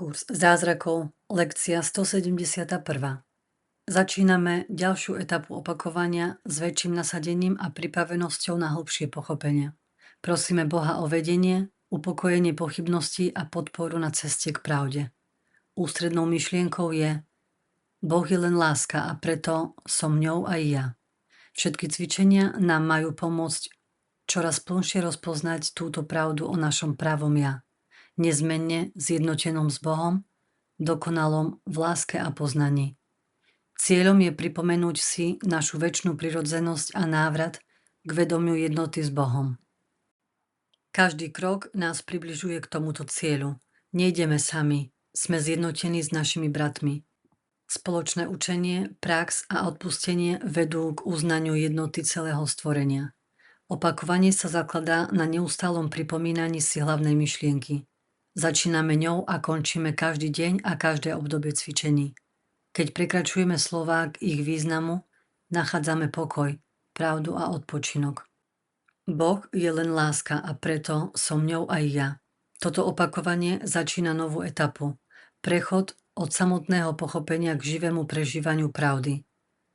Kurs zázrakov, lekcia 171. Začíname ďalšiu etapu opakovania s väčším nasadením a pripravenosťou na hlbšie pochopenie. Prosíme Boha o vedenie, upokojenie pochybností a podporu na ceste k pravde. Ústrednou myšlienkou je: Boh je len láska a preto som ňou aj ja. Všetky cvičenia nám majú pomôcť čoraz plnšie rozpoznať túto pravdu o našom pravom ja, nezmenne zjednotenom s Bohom, dokonalom v láske a poznaní. Cieľom je pripomenúť si našu večnú prirodzenosť a návrat k vedomiu jednoty s Bohom. Každý krok nás približuje k tomuto cieľu. Nejdeme sami, sme zjednotení s našimi bratmi. Spoločné učenie, prax a odpustenie vedú k uznaniu jednoty celého stvorenia. Opakovanie sa zakladá na neustálom pripomínaní si hlavnej myšlienky. Začíname ňou a končíme každý deň a každé obdobie cvičení. Keď prekračujeme slová k ich významu, nachádzame pokoj, pravdu a odpočinok. Boh je len láska a preto som ňou aj ja. Toto opakovanie začína novú etapu. Prechod od samotného pochopenia k živému prežívaniu pravdy.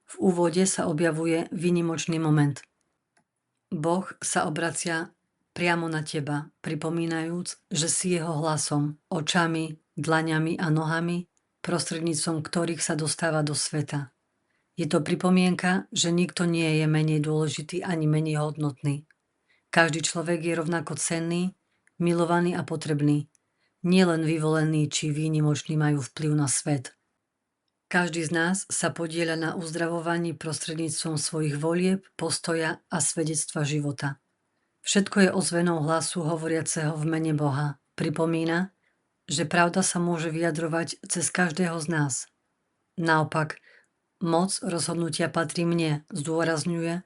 V úvode sa objavuje výnimočný moment. Boh sa obracia priamo na teba, pripomínajúc, že si jeho hlasom, očami, dlaňami a nohami, prostredníctvom ktorých sa dostáva do sveta. Je to pripomienka, že nikto nie je menej dôležitý ani menej hodnotný. Každý človek je rovnako cenný, milovaný a potrebný. Nielen vyvolení či výnimoční majú vplyv na svet. Každý z nás sa podieľa na uzdravovaní prostredníctvom svojich volieb, postoja a svedectva života. Všetko je ozvenou hlasu hovoriaceho v mene Boha. Pripomína, že pravda sa môže vyjadrovať cez každého z nás. Naopak, moc rozhodnutia patrí mne, zdôrazňuje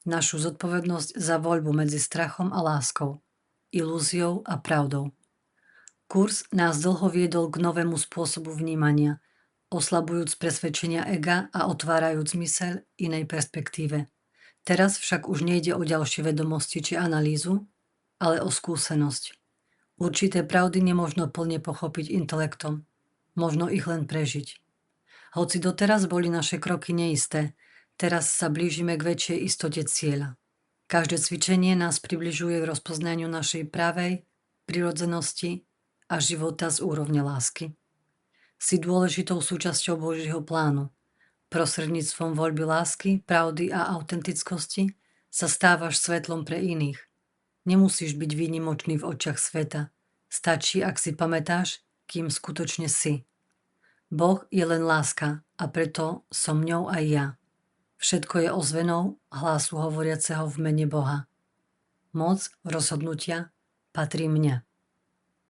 našu zodpovednosť za voľbu medzi strachom a láskou, ilúziou a pravdou. Kurs nás dlho viedol k novému spôsobu vnímania, oslabujúc presvedčenia ega a otvárajúc zmysel inej perspektíve. Teraz však už nejde o ďalšie vedomosti či analýzu, ale o skúsenosť. Určité pravdy nemožno plne pochopiť intelektom, možno ich len prežiť. Hoci doteraz boli naše kroky neisté, teraz sa blížime k väčšej istote cieľa. Každé cvičenie nás približuje k rozpoznaniu našej pravej prirodzenosti a života z úrovne lásky. Si dôležitou súčasťou Božieho plánu. Prostredníctvom voľby lásky, pravdy a autentickosti sa stávaš svetlom pre iných. Nemusíš byť výnimočný v očiach sveta. Stačí, ak si pamätáš, kým skutočne si. Boh je len láska a preto som ňou aj ja. Všetko je ozvenou hlasu hovoriaceho v mene Boha. Moc rozhodnutia patrí mne.